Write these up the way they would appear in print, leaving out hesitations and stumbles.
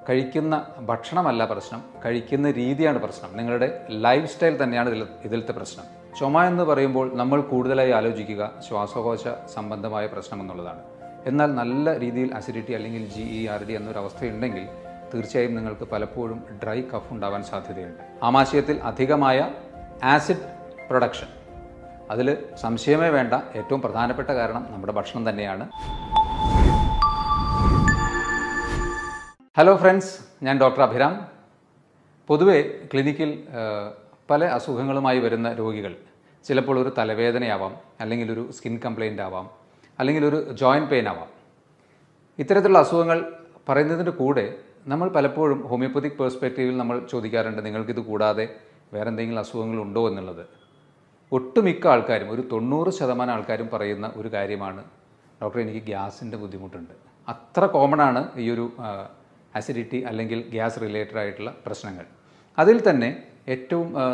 കഴിക്കുന്ന ഭക്ഷണമല്ല പ്രശ്നം, കഴിക്കുന്ന രീതിയാണ് പ്രശ്നം. നിങ്ങളുടെ ലൈഫ് സ്റ്റൈൽ തന്നെയാണ് ഇതിലത്തെ പ്രശ്നം. ചുമ എന്ന് പറയുമ്പോൾ നമ്മൾ കൂടുതലായി ആലോചിക്കുക ശ്വാസകോശ സംബന്ധമായ പ്രശ്നം എന്നുള്ളതാണ്. എന്നാൽ നല്ല രീതിയിൽ അസിഡിറ്റി അല്ലെങ്കിൽ GERD എന്നൊരവസ്ഥയുണ്ടെങ്കിൽ തീർച്ചയായും നിങ്ങൾക്ക് പലപ്പോഴും ഡ്രൈ കഫ് ഉണ്ടാവാൻ സാധ്യതയുണ്ട്. ആമാശയത്തിൽ അധികമായ ആസിഡ് പ്രൊഡക്ഷൻ, അതിൽ സംശയമേ വേണ്ട. ഏറ്റവും പ്രധാനപ്പെട്ട കാരണം നമ്മുടെ ഭക്ഷണം തന്നെയാണ്. ഹലോ ഫ്രണ്ട്സ്, ഞാൻ ഡോക്ടർ അഭിരാം. പൊതുവെ ക്ലിനിക്കിൽ പല അസുഖങ്ങളുമായി വരുന്ന രോഗികൾ ചിലപ്പോൾ ഒരു തലവേദനയാവാം, അല്ലെങ്കിൽ ഒരു സ്കിൻ കംപ്ലയിൻ്റ് ആവാം, അല്ലെങ്കിൽ ഒരു ജോയിൻറ്റ് പെയിൻ ആവാം. ഇത്തരത്തിലുള്ള അസുഖങ്ങൾ പറയുന്നതിൻ്റെ കൂടെ നമ്മൾ പലപ്പോഴും ഹോമിയോപ്പതിക് പേഴ്സ്പെക്റ്റീവിൽ നമ്മൾ ചോദിക്കാറുണ്ട്, നിങ്ങൾക്കിത് കൂടാതെ വേറെ എന്തെങ്കിലും അസുഖങ്ങളുണ്ടോ എന്നുള്ളത്. ഒട്ടുമിക്ക ആൾക്കാരും, ഒരു 90% ആൾക്കാരും പറയുന്ന ഒരു കാര്യമാണ്, ഡോക്ടർ എനിക്ക് ഗ്യാസിൻ്റെ ബുദ്ധിമുട്ടുണ്ട്. അത്ര കോമൺ ആണ് ഈ ഒരു അസിഡിറ്റി അല്ലെങ്കിൽ ഗ്യാസ് റിലേറ്റഡ് ആയിട്ടുള്ള പ്രശ്നങ്ങൾ. അതിൽ തന്നെ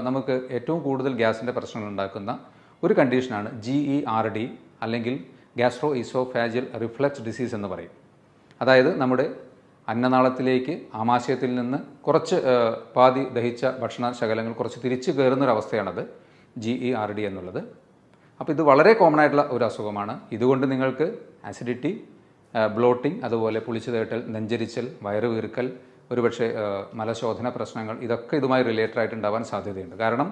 നമുക്ക് ഏറ്റവും കൂടുതൽ ഗ്യാസിൻ്റെ പ്രശ്നങ്ങൾ ഉണ്ടാക്കുന്ന ഒരു കണ്ടീഷനാണ് GERD അല്ലെങ്കിൽ ഗ്യാസ്ട്രോ ഈസോഫാജിയൽ റിഫ്ലക്സ് ഡിസീസ് എന്ന് പറയും. അതായത് നമ്മുടെ അന്നനാളത്തിലേക്ക് ആമാശയത്തിൽ നിന്ന് കുറച്ച് പാതി ദഹിച്ച ഭക്ഷണ ശകലങ്ങൾ കുറച്ച് തിരിച്ചു കയറുന്നൊരവസ്ഥയാണത് GERD എന്നുള്ളത്. അപ്പോൾ ഇത് വളരെ കോമൺ ആയിട്ടുള്ള ഒരു അസുഖമാണ്. ഇതുകൊണ്ട് നിങ്ങൾക്ക് അസിഡിറ്റി, ബ്ലോട്ടിംഗ്, അതുപോലെ പുളിച്ചു തേട്ടൽ, നെഞ്ചരിച്ചൽ, വയറ് വീർക്കൽ, ഒരുപക്ഷെ മലശോധന പ്രശ്നങ്ങൾ, ഇതൊക്കെ ഇതുമായി റിലേറ്റഡ് ആയിട്ട് ഉണ്ടാവാൻ സാധ്യതയുണ്ട്. കാരണം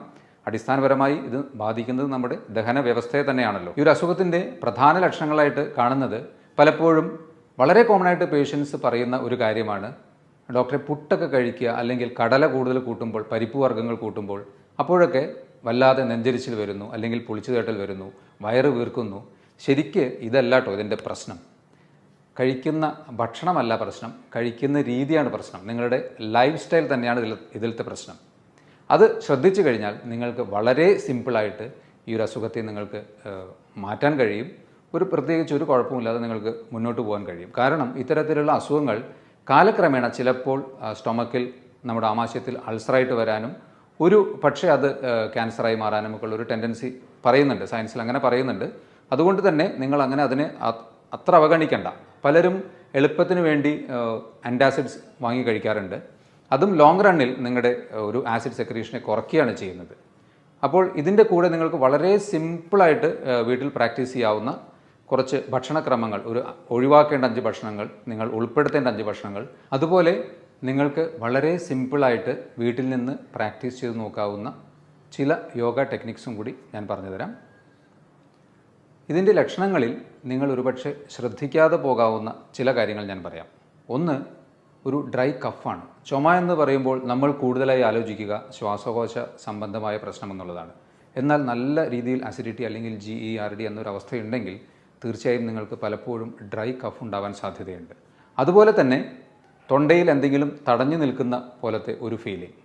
അടിസ്ഥാനപരമായി ഇത് ബാധിക്കുന്നത് നമ്മുടെ ദഹന വ്യവസ്ഥയെ തന്നെയാണല്ലോ. ഈ ഒരു അസുഖത്തിൻ്റെ പ്രധാന ലക്ഷണങ്ങളായിട്ട് കാണുന്നത് പലപ്പോഴും വളരെ കോമൺ ആയിട്ട് പേഷ്യൻസ് പറയുന്ന ഒരു കാര്യമാണ്, ഡോക്ടറെ പുട്ടൊക്കെ കഴിക്കുക, അല്ലെങ്കിൽ കടല കൂടുതൽ കൂട്ടുമ്പോൾ, പരിപ്പ് വർഗ്ഗങ്ങൾ കൂട്ടുമ്പോൾ അപ്പോഴൊക്കെ വല്ലാതെ നെഞ്ചരിച്ചിൽ വരുന്നു, അല്ലെങ്കിൽ പുളിച്ചു തേട്ടൽ വരുന്നു, വയറ് വീർക്കുന്നു. ശരിക്ക് ഇതല്ല കേട്ടോ ഇതിൻ്റെ പ്രശ്നം. കഴിക്കുന്ന ഭക്ഷണമല്ല പ്രശ്നം, കഴിക്കുന്ന രീതിയാണ് പ്രശ്നം. നിങ്ങളുടെ ലൈഫ് സ്റ്റൈൽ തന്നെയാണ് ഇതിലത്തെ പ്രശ്നം. അത് ശ്രദ്ധിച്ചു കഴിഞ്ഞാൽ നിങ്ങൾക്ക് വളരെ സിമ്പിളായിട്ട് ഈ ഒരു അസുഖത്തെ നിങ്ങൾക്ക് മാറ്റാൻ കഴിയും. പ്രത്യേകിച്ച് ഒരു കുഴപ്പമില്ലാതെ നിങ്ങൾക്ക് മുന്നോട്ട് പോകാൻ കഴിയും. കാരണം ഇത്തരത്തിലുള്ള അസുഖങ്ങൾ കാലക്രമേണ ചിലപ്പോൾ സ്റ്റൊമക്കിൽ, നമ്മുടെ ആമാശയത്തിൽ അൾസറായിട്ട് വരാനും പക്ഷേ അത് ക്യാൻസറായി മാറാനും ഒക്കെ ഉള്ളൊരു ടെൻഡൻസി പറയുന്നുണ്ട്, സയൻസിൽ അങ്ങനെ പറയുന്നുണ്ട്. അതുകൊണ്ട് തന്നെ നിങ്ങൾ അങ്ങനെ അതിനെ അത്ര അവഗണിക്കണ്ട. പലരും എളുപ്പത്തിന് വേണ്ടി ആൻറ്റാസിഡ്സ് വാങ്ങി കഴിക്കാറുണ്ട്. അതും ലോങ് റണ്ണിൽ നിങ്ങളുടെ ഒരു ആസിഡ് സെക്രീഷനെ കുറയ്ക്കുകയാണ് ചെയ്യുന്നത്. അപ്പോൾ ഇതിൻ്റെ കൂടെ നിങ്ങൾക്ക് വളരെ സിമ്പിളായിട്ട് വീട്ടിൽ പ്രാക്ടീസ് ചെയ്യാവുന്ന കുറച്ച് ഭക്ഷണക്രമങ്ങൾ, ഒഴിവാക്കേണ്ട 5 ഭക്ഷണങ്ങൾ, നിങ്ങൾ ഉൾപ്പെടുത്തേണ്ട 5 ഭക്ഷണങ്ങൾ, അതുപോലെ നിങ്ങൾക്ക് വളരെ സിമ്പിളായിട്ട് വീട്ടിൽ നിന്ന് പ്രാക്ടീസ് ചെയ്ത് നോക്കാവുന്ന ചില യോഗ ടെക്നിക്സും കൂടി ഞാൻ പറഞ്ഞുതരാം. ഇതിൻ്റെ ലക്ഷണങ്ങളിൽ നിങ്ങൾ ഒരുപക്ഷെ ശ്രദ്ധിക്കാതെ പോകാവുന്ന ചില കാര്യങ്ങൾ ഞാൻ പറയാം. ഒന്ന്, ഒരു ഡ്രൈ കഫാണ്. ചുമ എന്ന് പറയുമ്പോൾ നമ്മൾ കൂടുതലായി ആലോചിക്കുക ശ്വാസകോശ സംബന്ധമായ പ്രശ്നം എന്നുള്ളതാണ്. എന്നാൽ നല്ല രീതിയിൽ അസിഡിറ്റി അല്ലെങ്കിൽ GERD എന്നൊരവസ്ഥയുണ്ടെങ്കിൽ തീർച്ചയായും നിങ്ങൾക്ക് പലപ്പോഴും ഡ്രൈ കഫ് ഉണ്ടാവാൻ സാധ്യതയുണ്ട്. അതുപോലെ തന്നെ തൊണ്ടയിൽ എന്തെങ്കിലും തടഞ്ഞു നിൽക്കുന്ന പോലത്തെ ഒരു ഫീലിംഗ്,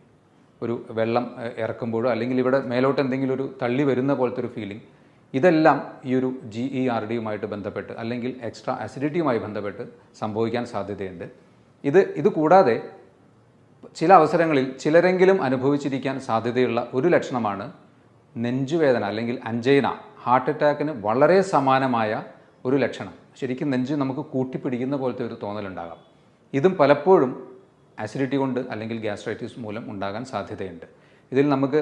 ഒരു വെള്ളം ഇറക്കുമ്പോഴോ അല്ലെങ്കിൽ ഇവിടെ മേലോട്ട് എന്തെങ്കിലും ഒരു തള്ളി വരുന്ന പോലത്തെ ഒരു ഫീലിംഗ്, ഇതെല്ലാം ഈ ഒരു GERDയുമായിട്ട് ബന്ധപ്പെട്ട് അല്ലെങ്കിൽ എക്സ്ട്രാ അസിഡിറ്റിയുമായി ബന്ധപ്പെട്ട് സംഭവിക്കാൻ സാധ്യതയുണ്ട്. ഇത് കൂടാതെ ചില അവസരങ്ങളിൽ ചിലരെങ്കിലും അനുഭവിച്ചിരിക്കാൻ സാധ്യതയുള്ള ഒരു ലക്ഷണമാണ് നെഞ്ചുവേദന അല്ലെങ്കിൽ അഞ്ചൈന. ഹാർട്ട് അറ്റാക്കിന് വളരെ സമാനമായ ഒരു ലക്ഷണം. ശരിക്കും നെഞ്ച് നമുക്ക് കൂട്ടിപ്പിടിക്കുന്ന പോലത്തെ ഒരു തോന്നലുണ്ടാകാം. ഇതും പലപ്പോഴും അസിഡിറ്റി കൊണ്ട് അല്ലെങ്കിൽ ഗ്യാസ്ട്രൈറ്റിസ് മൂലം ഉണ്ടാകാൻ സാധ്യതയുണ്ട്. ഇതിൽ നമുക്ക്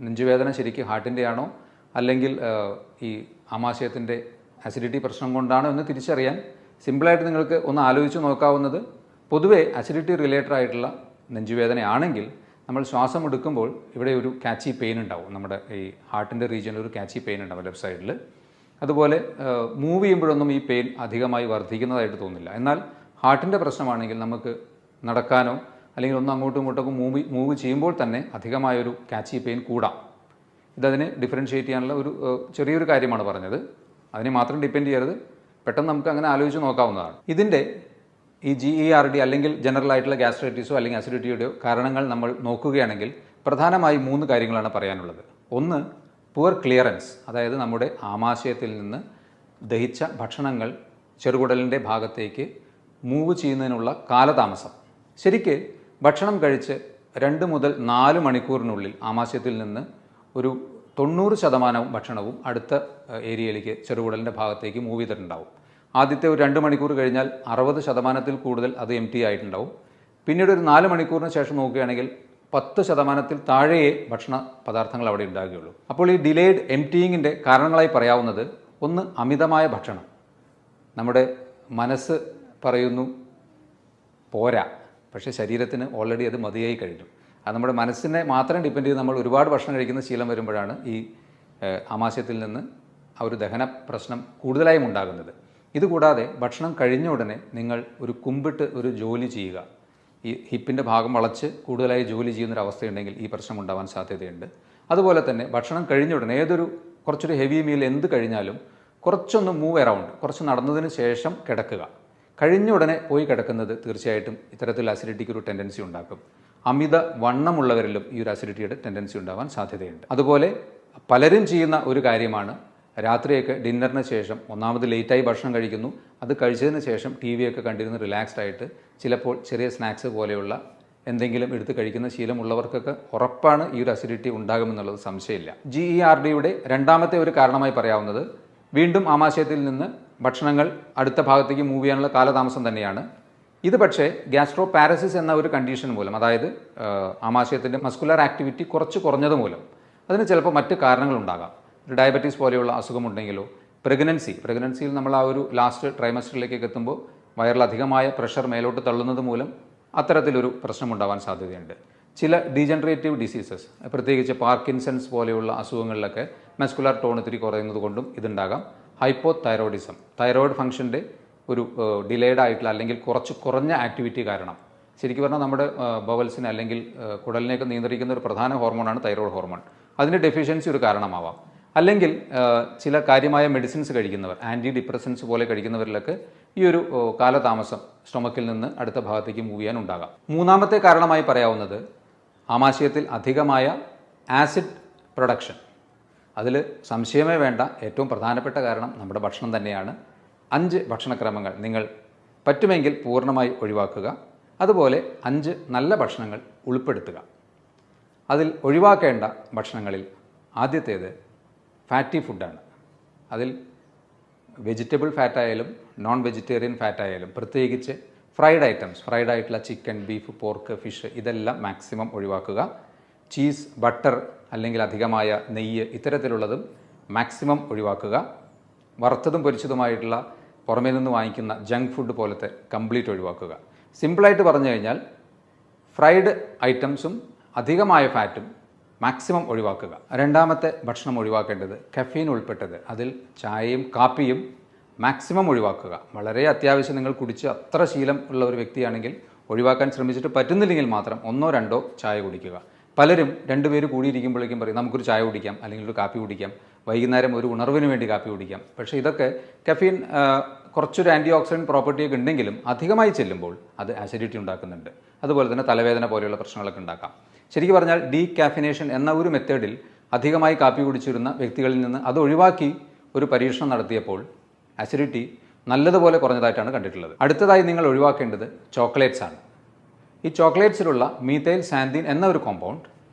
നെഞ്ചുവേദന ശരിക്കും ഹാർട്ടിൻ്റെ ആണോ അല്ലെങ്കിൽ ഈ ആമാശയത്തിൻ്റെ അസിഡിറ്റി പ്രശ്നം കൊണ്ടാണോ എന്ന് തിരിച്ചറിയാൻ സിമ്പിളായിട്ട് നിങ്ങൾക്ക് ഒന്ന് ആലോചിച്ച് നോക്കാവുന്നത്, പൊതുവേ അസിഡിറ്റി റിലേറ്റഡ് ആയിട്ടുള്ള നെഞ്ചുവേദനയാണെങ്കിൽ നമ്മൾ ശ്വാസം എടുക്കുമ്പോൾ ഇവിടെ ഒരു കാച്ചി പെയിൻ ഉണ്ടാവും. നമ്മുടെ ഈ ഹാർട്ടിൻ്റെ റീജിയനിൽ ഒരു കാച്ചി പെയിൻ ഉണ്ടാവും ലെഫ്റ്റ് സൈഡിൽ. അതുപോലെ മൂവ് ചെയ്യുമ്പോഴൊന്നും ഈ പെയിൻ അധികമായി വർദ്ധിക്കുന്നതായിട്ട് തോന്നില്ല. എന്നാൽ ഹാർട്ടിൻ്റെ പ്രശ്നമാണെങ്കിൽ നമുക്ക് നടക്കാനോ അല്ലെങ്കിൽ ഒന്ന് അങ്ങോട്ടും ഇങ്ങോട്ടൊക്കെ മൂവ് ചെയ്യുമ്പോൾ തന്നെ അധികമായൊരു കാച്ചി പെയിൻ കൂടാം. ഇതതിനെ ഡിഫറൻഷ്യേറ്റ് ചെയ്യാനുള്ള ഒരു ചെറിയൊരു കാര്യമാണ് പറഞ്ഞത്. അതിനെ മാത്രം ഡിപ്പെൻഡ് ചെയ്യരുത്, പെട്ടെന്ന് നമുക്ക് അങ്ങനെ ആലോചിച്ച് നോക്കാവുന്നതാണ്. ഇതിൻ്റെ ഈ GERD അല്ലെങ്കിൽ ജനറൽ ആയിട്ടുള്ള ഗ്യാസ്ട്രൈറ്റിസോ അല്ലെങ്കിൽ അസിഡിറ്റിയുടെയോ കാരണങ്ങൾ നമ്മൾ നോക്കുകയാണെങ്കിൽ പ്രധാനമായി 3 കാര്യങ്ങളാണ് പറയാനുള്ളത്. ഒന്ന്, പുവർ ക്ലിയറൻസ്, അതായത് നമ്മുടെ ആമാശയത്തിൽ നിന്ന് ദഹിച്ച ഭക്ഷണങ്ങൾ ചെറുകുടലിൻ്റെ ഭാഗത്തേക്ക് മൂവ് ചെയ്യുന്നതിനുള്ള കാലതാമസം. ശരിക്ക് ഭക്ഷണം കഴിച്ച് 2 മുതൽ 4 മണിക്കൂറിനുള്ളിൽ ആമാശയത്തിൽ നിന്ന് ഒരു 90% ഭക്ഷണവും അടുത്ത ഏരിയയിലേക്ക് ചെറുകുടലിൻ്റെ ഭാഗത്തേക്ക് മൂവ് ചെയ്തിട്ടുണ്ടാവും. ആദ്യത്തെ ഒരു 2 മണിക്കൂർ കഴിഞ്ഞാൽ 60% കൂടുതൽ അത് എം ടി ആയിട്ടുണ്ടാവും. പിന്നീട് ഒരു 4 മണിക്കൂറിന് ശേഷം നോക്കുകയാണെങ്കിൽ 10% താഴെയേ ഭക്ഷണ പദാർത്ഥങ്ങൾ അവിടെ ഉണ്ടാകുകയുള്ളൂ. അപ്പോൾ ഈ ഡിലേഡ് എംറ്റിയിങ്ങിൻ്റെ കാരണങ്ങളായി പറയാവുന്നത്, ഒന്ന് അമിതമായ ഭക്ഷണം. നമ്മുടെ മനസ്സ് പറയുന്നു പോരാ, പക്ഷേ ശരീരത്തിന് ഓൾറെഡി അത് മതിയായി കഴിഞ്ഞു. അത് നമ്മുടെ മനസ്സിനെ മാത്രം ഡിപ്പെൻഡ് ചെയ്ത് നമ്മൾ ഒരുപാട് ഭക്ഷണം കഴിക്കുന്ന ശീലം വരുമ്പോഴാണ് ഈ ആമാശയത്തിൽ നിന്ന് ആ ഒരു ദഹന പ്രശ്നം കൂടുതലായും ഉണ്ടാകുന്നത്. ഇതുകൂടാതെ ഭക്ഷണം കഴിഞ്ഞ ഉടനെ നിങ്ങൾ ഒരു കുമ്പിട്ട് ഒരു ജോലി ചെയ്യുക, ഈ ഹിപ്പിൻ്റെ ഭാഗം വളച്ച് കൂടുതലായി ജോലി ചെയ്യുന്നൊരവസ്ഥയുണ്ടെങ്കിൽ ഈ പ്രശ്നം ഉണ്ടാവാൻ സാധ്യതയുണ്ട്. അതുപോലെ തന്നെ ഭക്ഷണം കഴിഞ്ഞ ഉടനെ കുറച്ചൊരു ഹെവി മീൽ എന്ത് കഴിഞ്ഞാലും കുറച്ചൊന്ന് മൂവ് അറൗണ്ട്, കുറച്ച് നടന്നതിന് ശേഷം കിടക്കുക. കഴിഞ്ഞ ഉടനെ പോയി കിടക്കുന്നത് തീർച്ചയായിട്ടും ഇത്തരത്തിൽ അസിഡിറ്റിക്ക് ഒരു ടെൻഡൻസി ഉണ്ടാക്കും. അമിത വണ്ണമുള്ളവരിലും ഈ ഒരു അസിഡിറ്റിയുടെ ടെൻഡൻസി ഉണ്ടാവാൻ സാധ്യതയുണ്ട്. അതുപോലെ പലരും ചെയ്യുന്ന ഒരു കാര്യമാണ്, രാത്രിയൊക്കെ ഡിന്നറിന് ശേഷം ഒന്നാമത് ലേറ്റായി ഭക്ഷണം കഴിക്കുന്നു, അത് കഴിച്ചതിന് ശേഷം ടി വിയൊക്കെ കണ്ടിരുന്ന് റിലാക്സ്ഡ് ആയിട്ട് ചിലപ്പോൾ ചെറിയ സ്നാക്സ് പോലെയുള്ള എന്തെങ്കിലും എടുത്ത് കഴിക്കുന്ന ശീലമുള്ളവർക്കൊക്കെ ഉറപ്പാണ് ഈ ഒരു അസിഡിറ്റി ഉണ്ടാകുമെന്നുള്ളത് സംശയമില്ല. GERDയുടെ രണ്ടാമത്തെ ഒരു കാരണമായി പറയാവുന്നത് വീണ്ടും ആമാശയത്തിൽ നിന്ന് ഭക്ഷണങ്ങൾ അടുത്ത ഭാഗത്തേക്ക് മൂവ് ചെയ്യാനുള്ള കാലതാമസം തന്നെയാണ്. ഇത് പക്ഷേ ഗ്യാസ്ട്രോ പാരസിസ് എന്ന ഒരു കണ്ടീഷൻ മൂലം, അതായത് ആമാശയത്തിൻ്റെ മസ്കുലർ ആക്ടിവിറ്റി കുറച്ച് കുറഞ്ഞത് മൂലം, അതിന് ചിലപ്പോൾ മറ്റ് കാരണങ്ങളുണ്ടാകാം. ഒരു ഡയബറ്റീസ് പോലെയുള്ള അസുഖമുണ്ടെങ്കിലോ, പ്രഗ്നൻസിയിൽ നമ്മൾ ആ ഒരു ലാസ്റ്റ് ട്രൈമസ്റ്ററിലേക്കൊക്കെ എത്തുമ്പോൾ വയറിലധികമായ പ്രഷർ മേലോട്ട് തള്ളുന്നത് മൂലം അത്തരത്തിലൊരു പ്രശ്നമുണ്ടാവാൻ സാധ്യതയുണ്ട്. ചില ഡീജനറേറ്റീവ് ഡിസീസസ്, പ്രത്യേകിച്ച് പാർക്കിൻസൺസ് പോലെയുള്ള അസുഖങ്ങളിലൊക്കെ മസ്കുലർ ടോൺ ഇത്തിരി കുറയുന്നത് കൊണ്ടും ഇതുണ്ടാകാം. ഹൈപ്പോതൈറോയിഡിസം, തൈറോയിഡ് ഫംഗ്ഷൻ്റെ ഒരു ഡിലേഡ് ആയിട്ടുള്ള അല്ലെങ്കിൽ കുറച്ച് കുറഞ്ഞ ആക്ടിവിറ്റി കാരണം, ശരിക്കും പറഞ്ഞാൽ നമ്മുടെ ബവൽസിനെ അല്ലെങ്കിൽ കുടലിനെയൊക്കെ നിയന്ത്രിക്കുന്ന ഒരു പ്രധാന ഹോർമോണാണ് തൈറോയ്ഡ് ഹോർമോൺ. അതിൻ്റെ ഡെഫിഷ്യൻസി ഒരു കാരണമാവാം. അല്ലെങ്കിൽ ചില കാര്യമായ മെഡിസിൻസ് കഴിക്കുന്നവർ, ആൻറ്റി ഡിപ്രസൻസ് പോലെ കഴിക്കുന്നവരിലൊക്കെ ഈ ഒരു കാലതാമസം സ്റ്റൊമക്കിൽ നിന്ന് അടുത്ത ഭാഗത്തേക്ക് മൂവ് ചെയ്യാൻ ഉണ്ടാകാം. മൂന്നാമത്തെ കാരണമായി പറയാവുന്നത് ആമാശയത്തിൽ അധികമായ ആസിഡ് പ്രൊഡക്ഷൻ. അതിൽ സംശയമേ വേണ്ട, ഏറ്റവും പ്രധാനപ്പെട്ട കാരണം നമ്മുടെ ഭക്ഷണം തന്നെയാണ്. 5 ഭക്ഷണക്രമങ്ങൾ നിങ്ങൾ പറ്റുമെങ്കിൽ പൂർണ്ണമായി ഒഴിവാക്കുക. അതുപോലെ 5 നല്ല ഭക്ഷണങ്ങൾ ഉൾപ്പെടുത്തുക. അതിൽ ഒഴിവാക്കേണ്ട ഭക്ഷണങ്ങളിൽ ആദ്യത്തേത് ഫാറ്റി ഫുഡാണ്. അതിൽ വെജിറ്റബിൾ ഫാറ്റായാലും നോൺ വെജിറ്റേറിയൻ ഫാറ്റായാലും, പ്രത്യേകിച്ച് ഫ്രൈഡ് ഐറ്റംസ്, ഫ്രൈഡ് ആയിട്ടുള്ള ചിക്കൻ, ബീഫ്, പോർക്ക്, ഫിഷ്, ഇതെല്ലാം മാക്സിമം ഒഴിവാക്കുക. ചീസ്, ബട്ടർ അല്ലെങ്കിൽ അധികമായ നെയ്യ്, ഇത്തരത്തിലുള്ളതും മാക്സിമം ഒഴിവാക്കുക. വറുത്തതും പൊരിച്ചതുമായിട്ടുള്ള പുറമേ നിന്ന് വാങ്ങിക്കുന്ന ജങ്ക് ഫുഡ് പോലത്തെ കംപ്ലീറ്റ് ഒഴിവാക്കുക. സിമ്പിളായിട്ട് പറഞ്ഞു കഴിഞ്ഞാൽ ഫ്രൈഡ് ഐറ്റംസും അധികമായ ഫാറ്റും മാക്സിമം ഒഴിവാക്കുക. രണ്ടാമത്തെ ഭക്ഷണം ഒഴിവാക്കേണ്ടത് കഫീൻ ഉൾപ്പെട്ടത്, അതിൽ ചായയും കാപ്പിയും മാക്സിമം ഒഴിവാക്കുക. വളരെ അത്യാവശ്യം നിങ്ങൾ കുടിച്ച് അത്ര ശീലം ഉള്ള ഒരു വ്യക്തിയാണെങ്കിൽ ഒഴിവാക്കാൻ ശ്രമിച്ചിട്ട് പറ്റുന്നില്ലെങ്കിൽ മാത്രം 1 or 2 ചായ കുടിക്കുക. പലരും 2 പേര് കൂടിയിരിക്കുമ്പോഴേക്കും പറയും നമുക്കൊരു ചായ കുടിക്കാം അല്ലെങ്കിൽ ഒരു കാപ്പി കുടിക്കാം, വൈകുന്നേരം ഒരു ഉണർവിന് വേണ്ടി കാപ്പി കുടിക്കാം. പക്ഷേ ഇതൊക്കെ കഫീൻ കുറച്ചൊരു ആൻറ്റി ഓക്സിഡൻറ്റ് പ്രോപ്പർട്ടിയൊക്കെ ഉണ്ടെങ്കിലും അധികമായി ചെല്ലുമ്പോൾ അത് ആസിഡിറ്റി ഉണ്ടാക്കുന്നുണ്ട്. അതുപോലെ തന്നെ തലവേദന പോലെയുള്ള പ്രശ്നങ്ങളൊക്കെ ഉണ്ടാക്കാം. ശരിക്കും പറഞ്ഞാൽ ഡീകാഫിനേഷൻ എന്ന ഒരു മെത്തേഡിൽ അധികമായി കാപ്പി കുടിച്ചിരുന്ന വ്യക്തികളിൽ നിന്ന് അത് ഒഴിവാക്കി ഒരു പരീക്ഷണം നടത്തിയപ്പോൾ ആസിഡിറ്റി നല്ലതുപോലെ കുറഞ്ഞതായിട്ടാണ് കണ്ടിട്ടുള്ളത്. അടുത്തതായി നിങ്ങൾ ഒഴിവാക്കേണ്ടത് ചോക്ലേറ്റ്സ് ആണ്. ഈ ചോക്ലേറ്റ്സിലുള്ള മീഥൈൽ സാന്തിൻ എന്ന ഒരു കോമ്പൗണ്ട്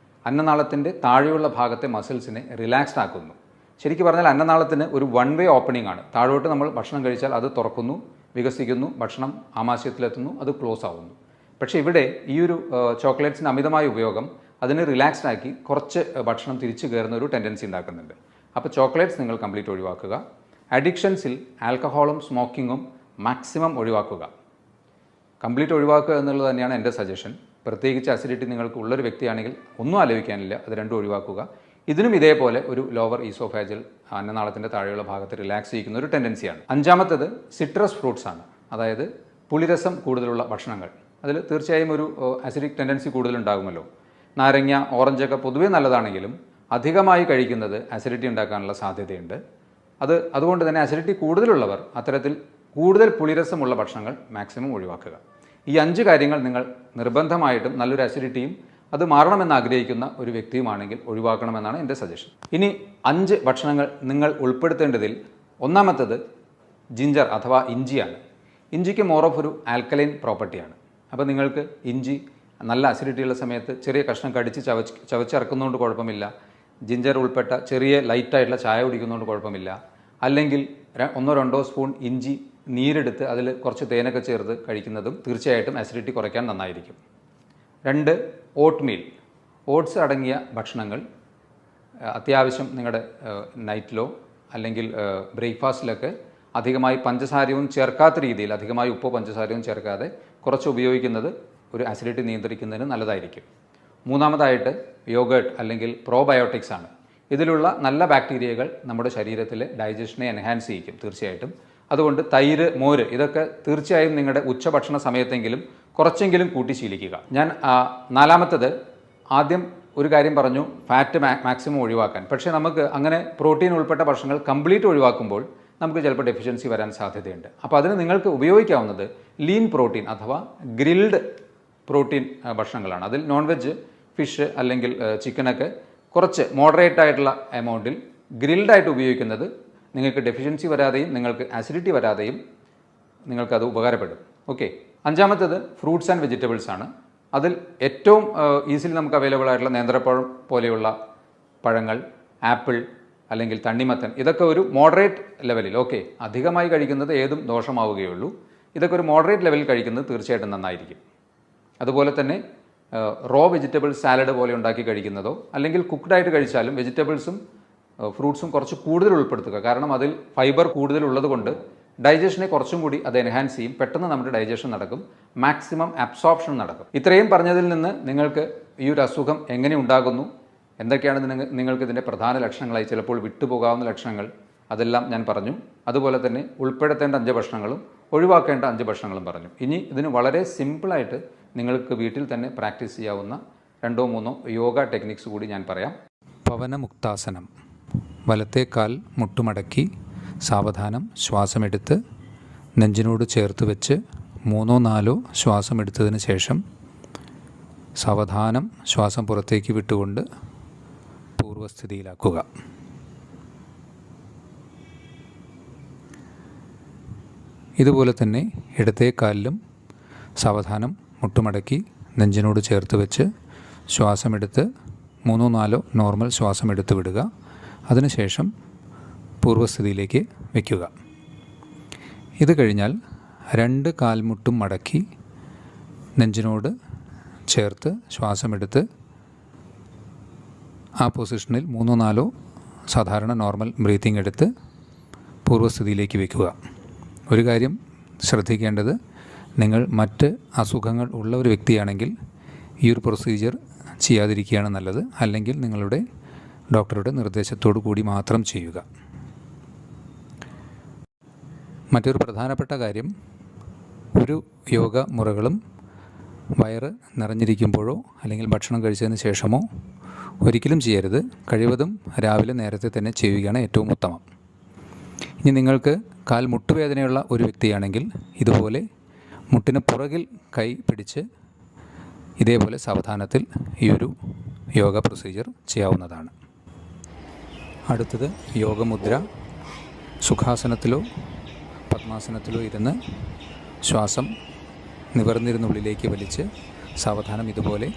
അന്നനാളത്തിൻ്റെ താഴെയുള്ള ഭാഗത്തെ മസിൽസിനെ റിലാക്സ്ഡ് ആക്കുന്നു. ശരിക്കും പറഞ്ഞാൽ അന്നനാളത്തിന് ഒരു 1 way ഓപ്പണിംഗ് ആണ്. താഴോട്ട് നമ്മൾ ഭക്ഷണം കഴിച്ചാൽ അത് തുറക്കുന്നു, വികസിക്കുന്നു, ഭക്ഷണം ആമാശയത്തിലെത്തുന്നു, അത് ക്ലോസ് ആവുന്നു. പക്ഷേ ഇവിടെ ഈ ഒരു ചോക്ലേറ്റ്സിൻ്റെ അമിതമായ ഉപയോഗം അതിനെ റിലാക്സ്ഡ് ആക്കി കുറച്ച് ഭക്ഷണം തിരിച്ചു കയറുന്ന ഒരു ടെൻഡൻസി ഉണ്ടാക്കുന്നുണ്ട്. അപ്പോൾ ചോക്ലേറ്റ്സ് നിങ്ങൾ കംപ്ലീറ്റ് ഒഴിവാക്കുക. അഡിക്ഷൻസിൽ ആൽക്കഹോളും സ്മോക്കിങ്ങും മാക്സിമം ഒഴിവാക്കുക. കംപ്ലീറ്റ് ഒഴിവാക്കുക എന്നുള്ളത് തന്നെയാണ് എൻ്റെ സജഷൻ. പ്രത്യേകിച്ച് അസിഡിറ്റി നിങ്ങൾക്ക് ഉള്ളൊരു വ്യക്തിയാണെങ്കിൽ ഒന്നും ആലോചിക്കാനില്ല, അത് രണ്ടും ഒഴിവാക്കുക. ഇതിനും ഇതേപോലെ ഒരു ലോവർ ഈസോഫാജിൽ അന്നനാളത്തിൻ്റെ താഴെയുള്ള ഭാഗത്ത് റിലാക്സ് ചെയ്യിക്കുന്ന ഒരു ടെൻഡൻസിയാണ്. അഞ്ചാമത്തേത് സിട്രസ് ഫ്രൂട്ട്സ് ആണ്, അതായത് പുളിരസം കൂടുതലുള്ള ഭക്ഷണങ്ങൾ. അതിൽ തീർച്ചയായും ഒരു അസിഡിക് ടെൻഡൻസി കൂടുതലുണ്ടാകുമല്ലോ. നാരങ്ങ, ഓറഞ്ചൊക്കെ പൊതുവേ നല്ലതാണെങ്കിലും അധികമായി കഴിക്കുന്നത് അസിഡിറ്റി ഉണ്ടാക്കാനുള്ള സാധ്യതയുണ്ട്. അതുകൊണ്ട് തന്നെ അസിഡിറ്റി കൂടുതലുള്ളവർ അത്തരത്തിൽ കൂടുതൽ പുളിരസമുള്ള ഭക്ഷണങ്ങൾ മാക്സിമം ഒഴിവാക്കുക. ഈ 5 കാര്യങ്ങൾ നിങ്ങൾ നിർബന്ധമായിട്ടും നല്ലൊരു അസിഡിറ്റിയും അത് മാറണമെന്ന് ആഗ്രഹിക്കുന്ന ഒരു വ്യക്തിയുമാണെങ്കിൽ ഒഴിവാക്കണമെന്നാണ് എൻ്റെ സജഷൻ. ഇനി 5 ഭക്ഷണങ്ങൾ നിങ്ങൾ ഉൾപ്പെടുത്തേണ്ടതിൽ ഒന്നാമത്തേത് ജിഞ്ചർ അഥവാ ഇഞ്ചിയാണ്. ഇഞ്ചിക്ക് മോർ ഓഫ് ഒരു ആൽക്കലൈൻ പ്രോപ്പർട്ടിയാണ്. അപ്പോൾ നിങ്ങൾക്ക് ഇഞ്ചി നല്ല അസിഡിറ്റിയുള്ള സമയത്ത് ചെറിയ കഷ്ണം കടിച്ച് ചവച്ചിറക്കുന്നതുകൊണ്ട് കുഴപ്പമില്ല. ജിഞ്ചർ ഉൾപ്പെട്ട ചെറിയ ലൈറ്റായിട്ടുള്ള ചായ കുടിക്കുന്നതുകൊണ്ട് കുഴപ്പമില്ല. അല്ലെങ്കിൽ 1 or 2 സ്പൂൺ ഇഞ്ചി നീരെടുത്ത് അതിൽ കുറച്ച് തേനൊക്കെ ചേർത്ത് കഴിക്കുന്നതും തീർച്ചയായിട്ടും അസിഡിറ്റി കുറയ്ക്കാൻ നന്നായിരിക്കും. 2, ഓട്ട്മീൽ. ഓട്സ് അടങ്ങിയ ഭക്ഷണങ്ങൾ അത്യാവശ്യം നിങ്ങളുടെ നൈറ്റിലോ അല്ലെങ്കിൽ ബ്രേക്ക്ഫാസ്റ്റിലൊക്കെ അധികമായി പഞ്ചസാരയും ചേർക്കാത്ത രീതിയിൽ, അധികമായി ഉപ്പോ പഞ്ചസാരയും ചേർക്കാതെ കുറച്ച് ഉപയോഗിക്കുന്നത് ഒരു അസിഡിറ്റി നിയന്ത്രിക്കുന്നതിന് നല്ലതായിരിക്കും. 3-ാമതായിട്ട് യോഗേർട്ട് അല്ലെങ്കിൽ പ്രോബയോട്ടിക്സ് ആണ്. ഇതിലുള്ള നല്ല ബാക്ടീരിയകൾ നമ്മുടെ ശരീരത്തിലെ ഡൈജഷനെ എൻഹാൻസ് ചെയ്യിക്കും തീർച്ചയായിട്ടും. അതുകൊണ്ട് തൈര്, മോര് ഇതൊക്കെ തീർച്ചയായും നിങ്ങളുടെ ഉച്ചഭക്ഷണ സമയത്തെങ്കിലും കുറച്ചെങ്കിലും കൂട്ടി ശീലിക്കുക. ഞാൻ 4-ാമത്തത് ആദ്യം ഒരു കാര്യം പറഞ്ഞു, ഫാറ്റ് മാക്സിമം ഒഴിവാക്കാൻ. പക്ഷേ നമുക്ക് അങ്ങനെ പ്രോട്ടീൻ ഉൾപ്പെട്ട ഭക്ഷണങ്ങൾ കംപ്ലീറ്റ് ഒഴിവാക്കുമ്പോൾ നമുക്ക് ചിലപ്പോൾ ഡെഫിഷ്യൻസി വരാൻ സാധ്യതയുണ്ട്. അപ്പോൾ അതിന് നിങ്ങൾക്ക് ഉപയോഗിക്കാവുന്നത് ലീൻ പ്രോട്ടീൻ അഥവാ ഗ്രിൽഡ് പ്രോട്ടീൻ ഭക്ഷണങ്ങളാണ്. അതിൽ നോൺ വെജ്, ഫിഷ് അല്ലെങ്കിൽ ചിക്കനൊക്കെ കുറച്ച് മോഡറേറ്റ് ആയിട്ടുള്ള എമൗണ്ടിൽ ഗ്രിൽഡായിട്ട് ഉപയോഗിക്കുന്നത് നിങ്ങൾക്ക് ഡെഫിഷ്യൻസി വരാതെയും നിങ്ങൾക്ക് ആസിഡിറ്റി വരാതെയും നിങ്ങൾക്കത് ഉപകാരപ്പെടും. ഓക്കെ. 5-ാമത്തേത് ഫ്രൂട്ട്സ് ആൻഡ് വെജിറ്റബിൾസ് ആണ്. അതിൽ ഏറ്റവും ഈസിലി നമുക്ക് അവൈലബിൾ ആയിട്ടുള്ള നേന്ത്രപ്പഴം പോലെയുള്ള പഴങ്ങൾ, ആപ്പിൾ അല്ലെങ്കിൽ തണ്ണിമത്തൻ, ഇതൊക്കെ ഒരു മോഡറേറ്റ് ലെവലിൽ, ഓക്കെ, അധികമായി കഴിക്കുന്നത് ഏതും ദോഷമാവുകയുള്ളൂ. ഇതൊക്കെ ഒരു മോഡറേറ്റ് ലെവലിൽ കഴിക്കുന്നത് തീർച്ചയായിട്ടും നന്നായിരിക്കും. അതുപോലെ തന്നെ റോ വെജിറ്റബിൾ സാലഡ് പോലെ ഉണ്ടാക്കി കഴിക്കുന്നതോ അല്ലെങ്കിൽ കുക്ക്ഡായിട്ട് കഴിച്ചാലും വെജിറ്റബിൾസും ഫ്രൂട്ട്സും കുറച്ച് കൂടുതൽ ഉൾപ്പെടുത്തുക. കാരണം അതിൽ ഫൈബർ കൂടുതലുള്ളത് കൊണ്ട് ഡൈജഷനെ കുറച്ചും കൂടി അത് എൻഹാൻസ് ചെയ്യും. പെട്ടെന്ന് നമ്മുടെ ഡൈജഷൻ നടക്കും, മാക്സിമം അബ്സോർപ്ഷൻ നടക്കും. ഇത്രയും പറഞ്ഞതിൽ നിന്ന് നിങ്ങൾക്ക് ഈ ഒരു അസുഖം എങ്ങനെ ഉണ്ടാകുന്നു, എന്തൊക്കെയാണ് നിങ്ങൾക്ക് ഇതിൻ്റെ പ്രധാന ലക്ഷണങ്ങളായി ചിലപ്പോൾ വിട്ടുപോകാവുന്ന ലക്ഷണങ്ങൾ, അതെല്ലാം ഞാൻ പറഞ്ഞു. അതുപോലെ തന്നെ ഉൾപ്പെടുത്തേണ്ട 5 ഭക്ഷണങ്ങളും ഒഴിവാക്കേണ്ട 5 ഭക്ഷണങ്ങളും പറഞ്ഞു. ഇനി ഇതിന് വളരെ സിമ്പിളായിട്ട് നിങ്ങൾക്ക് വീട്ടിൽ തന്നെ പ്രാക്ടീസ് ചെയ്യാവുന്ന 2-3 യോഗ ടെക്നിക്സ് കൂടി ഞാൻ പറയാം. പവനമുക്താസനം. വലത്തെ കാൽ മുട്ടുമടക്കി സാവധാനം ശ്വാസമെടുത്ത് നെഞ്ചിനോട് ചേർത്ത് വെച്ച് 3-4 ശ്വാസമെടുത്തതിന് ശേഷം സാവധാനം ശ്വാസം പുറത്തേക്ക് വിട്ടുകൊണ്ട് പൂർവ്വസ്ഥിതിയിലാക്കുക. ഇതുപോലെ തന്നെ ഇടത്തെ കാലിലും സാവധാനം മുട്ടുമടക്കി നെഞ്ചിനോട് ചേർത്ത് വെച്ച് ശ്വാസമെടുത്ത് 3-4 നോർമൽ ശ്വാസമെടുത്ത് വിടുക. അതിനുശേഷം പൂർവ്വസ്ഥിതിയിലേക്ക് വയ്ക്കുക. ഇത് കഴിഞ്ഞാൽ 2 കാൽമുട്ടും മടക്കി നെഞ്ചിനോട് ചേർത്ത് ശ്വാസമെടുത്ത് ആ പൊസിഷനിൽ 3-4 സാധാരണ നോർമൽ ബ്രീത്തിങ് എടുത്ത് പൂർവ്വസ്ഥിതിയിലേക്ക് വയ്ക്കുക. ഒരു കാര്യം ശ്രദ്ധിക്കേണ്ടത്, നിങ്ങൾ മറ്റ് അസുഖങ്ങൾ ഉള്ള ഒരു വ്യക്തിയാണെങ്കിൽ ഈ ഒരു പ്രൊസീജിയർ ചെയ്യാതിരിക്കുകയാണ് നല്ലത്. അല്ലെങ്കിൽ നിങ്ങളുടെ ഡോക്ടറുടെ നിർദ്ദേശത്തോടു കൂടി മാത്രം ചെയ്യുക. മറ്റൊരു പ്രധാനപ്പെട്ട കാര്യം, ഒരു യോഗ മുറകളും വയറ് നിറഞ്ഞിരിക്കുമ്പോഴോ അല്ലെങ്കിൽ ഭക്ഷണം കഴിച്ചതിന് ശേഷമോ ഒരിക്കലും ചെയ്യരുത്. കഴിവതും രാവിലെ നേരത്തെ തന്നെ ചെയ്യുകയാണ് ഏറ്റവും ഉത്തമം. ഇനി നിങ്ങൾക്ക് കാൽ മുട്ടുവേദനയുള്ള ഒരു വ്യക്തിയാണെങ്കിൽ ഇതുപോലെ മുട്ടിന് പുറകിൽ കൈ പിടിച്ച് ഇതേപോലെ സാവധാനത്തിൽ ഈ ഒരു യോഗ പ്രൊസീജിയർ ചെയ്യാവുന്നതാണ്. അടുത്തത് യോഗമുദ്ര. സുഖാസനത്തിലോ പദ്മാസനത്തിലോ ഇരുന്ന് ശ്വാസം നിവർന്നിരുന്നുള്ളിലേക്ക് വലിച്ച് സാവധാനം ഇതുപോലെ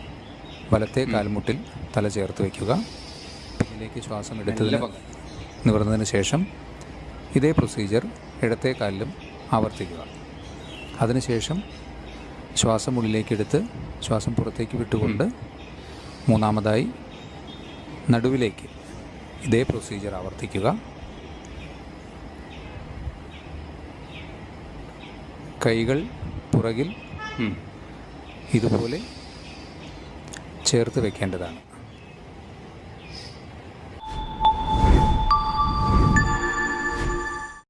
വലത്തെ കാൽമുട്ടിൽ തല ചേർത്ത് വയ്ക്കുക. പിന്നിലേക്ക് ശ്വാസം എടുത്തതിന് നിവർന്നതിന് ശേഷം ഇതേ പ്രൊസീജിയർ ഇടത്തെ കാലിലും ആവർത്തിക്കുക. അതിനുശേഷം ശ്വാസം ഉള്ളിലേക്കെടുത്ത് ശ്വാസം പുറത്തേക്ക് വിട്ടുകൊണ്ട് 3-മതായി നടുവിലേക്ക് ഇതേ പ്രൊസീജിയർ ആവർത്തിക്കുക. കൈകൾ പുറകിൽ ഇതുപോലെ ചേർത്ത് വയ്ക്കേണ്ടതാണ്.